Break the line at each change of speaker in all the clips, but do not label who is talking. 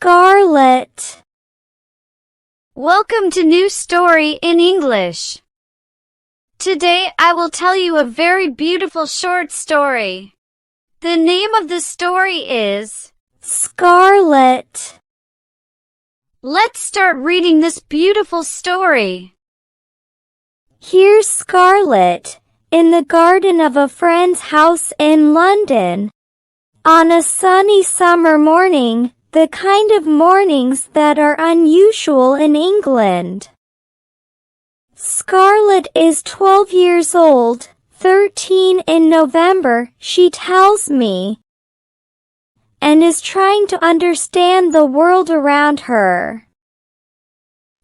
Scarlet.
Welcome to New Story in English. Today I will tell you a very beautiful short story. The name of the story is
Scarlet.
Let's start reading this beautiful story.
Here's Scarlet, in the garden of a friend's house in London. On a sunny summer morning, the kind of mornings that are unusual in England. Scarlet is 12 years old, 13 in November, she tells me, and is trying to understand the world around her.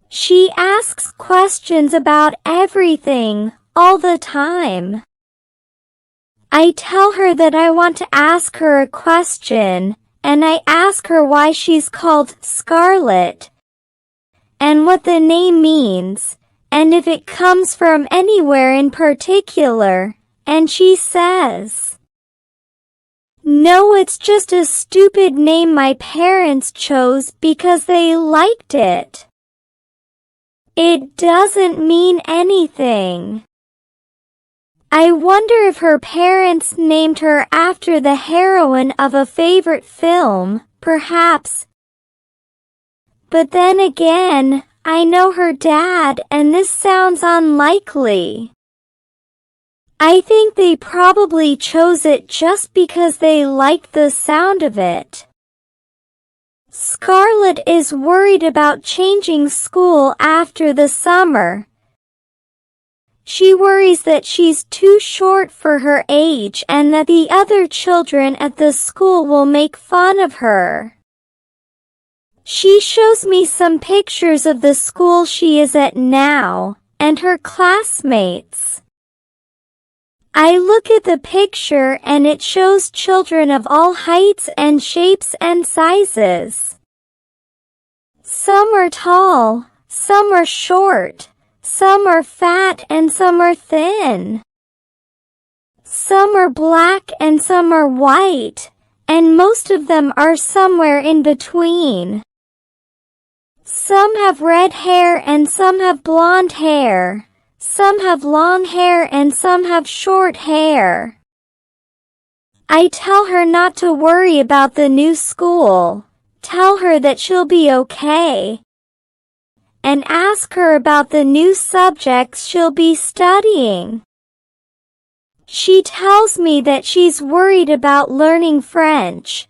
She asks questions about everything, all the time. I tell her that I want to ask her a question, and I ask her why she's called Scarlet, and what the name means, and if it comes from anywhere in particular, and she says, "No, it's just a stupid name my parents chose because they liked it. It doesn't mean anything." I wonder if her parents named her after the heroine of a favorite film, perhaps. But then again, I know her dad and this sounds unlikely. I think they probably chose it just because they liked the sound of it. Scarlet is worried about changing school after the summer. She worries that she's too short for her age and that the other children at the school will make fun of her. She shows me some pictures of the school she is at now, and her classmates. I look at the picture and it shows children of all heights and shapes and sizes. Some are tall, some are short. Some are fat and some are thin. Some are black and some are white, and most of them are somewhere in between. Some have red hair and some have blonde hair. Some have long hair and some have short hair. I tell her not to worry about the new school. Tell her that she'll be okay. And ask her about the new subjects she'll be studying. She tells me that she's worried about learning French.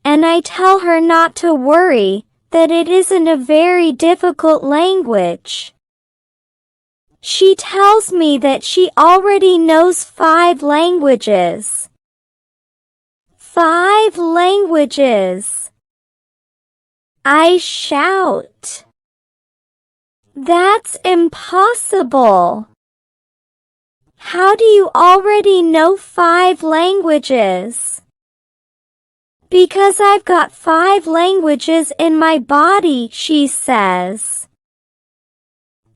And I tell her not to worry, that it isn't a very difficult language. She tells me that she already knows 5 languages. 5 languages! I shout. That's impossible. How do you already know 5 languages? Because I've got 5 languages in my body, she says.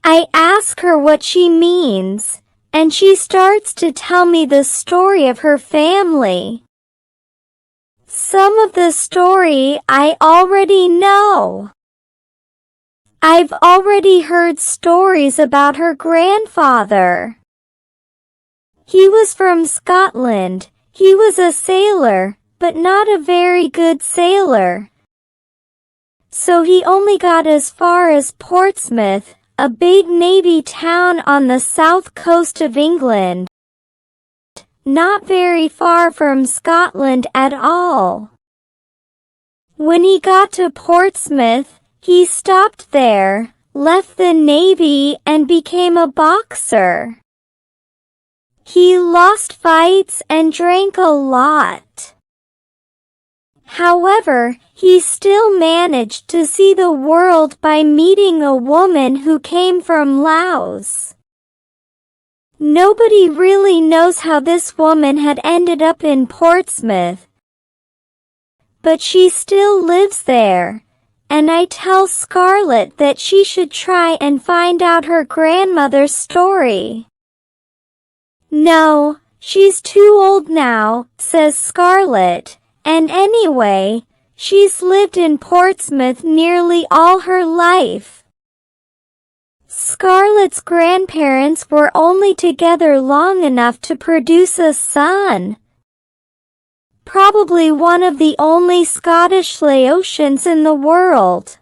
I ask her what she means, and she starts to tell me the story of her family. Some of the story I already know. I've already heard stories about her grandfather. He was from Scotland. He was a sailor, but not a very good sailor. So he only got as far as Portsmouth, a big navy town on the south coast of England. Not very far from Scotland at all. When he got to Portsmouth, he stopped there, left the navy and became a boxer. He lost fights and drank a lot. However, he still managed to see the world by meeting a woman who came from Laos. Nobody really knows how this woman had ended up in Portsmouth. But she still lives there. And I tell Scarlet that she should try and find out her grandmother's story. No, she's too old now, says Scarlet, and anyway, she's lived in Portsmouth nearly all her life. Scarlett's grandparents were only together long enough to produce a son, probably one of the only Scottish Laotians in the world.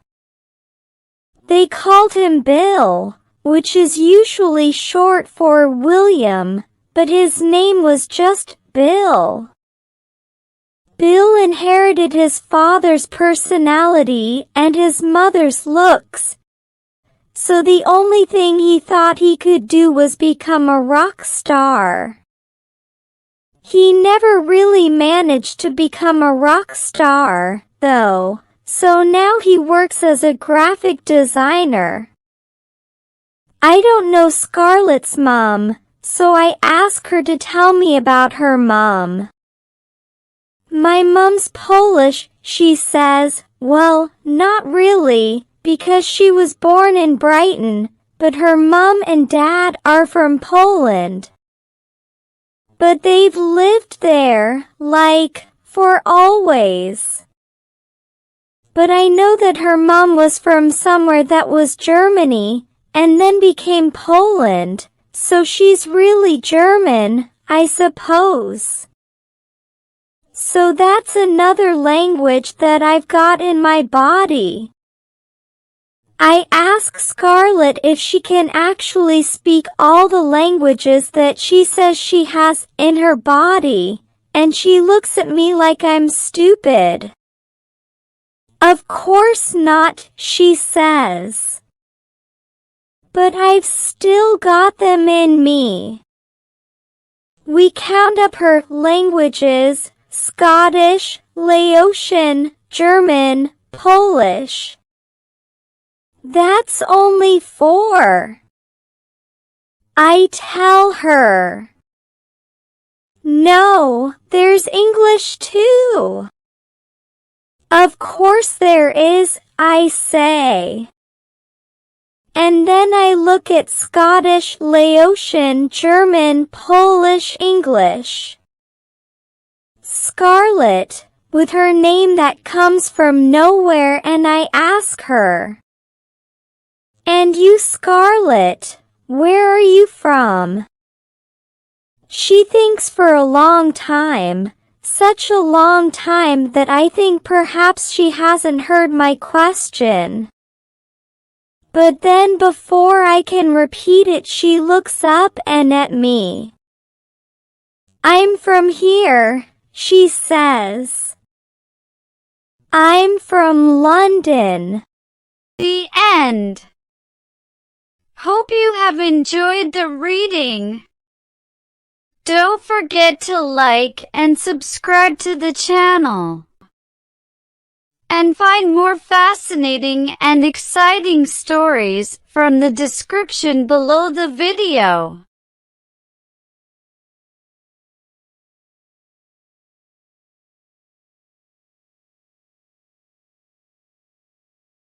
They called him Bill, which is usually short for William, but his name was just Bill. Bill inherited his father's personality and his mother's looks, so the only thing he thought he could do was become a rock star. He never really managed to become a rock star, though, so now he works as a graphic designer. I don't know Scarlett's mom, so I ask her to tell me about her mom. My mom's Polish, she says. Well, not really, because she was born in Brighton, but her mom and dad are from Poland. But they've lived there, like, for always. But I know that her mom was from somewhere that was Germany, and then became Poland, so she's really German, I suppose. So that's another language that I've got in my body. I ask Scarlett if she can actually speak all the languages that she says she has in her body, and she looks at me like I'm stupid. Of course not, she says. But I've still got them in me. We count up her languages: Scottish, Laotian, German, Polish. That's only 4. I tell her. No, there's English too. Of course there is, I say. And then I look at Scottish, Laotian, German, Polish, English. Scarlett, with her name that comes from nowhere, and I ask her, "And you, Scarlett, where are you from?" She thinks for a long time, such a long time that I think perhaps she hasn't heard my question. But then before I can repeat it, she looks up and at me. "I'm from here," she says. "I'm from London."
The end. Hope you have enjoyed the reading. Don't forget to like and subscribe to the channel. And find more fascinating and exciting stories from the description below the video.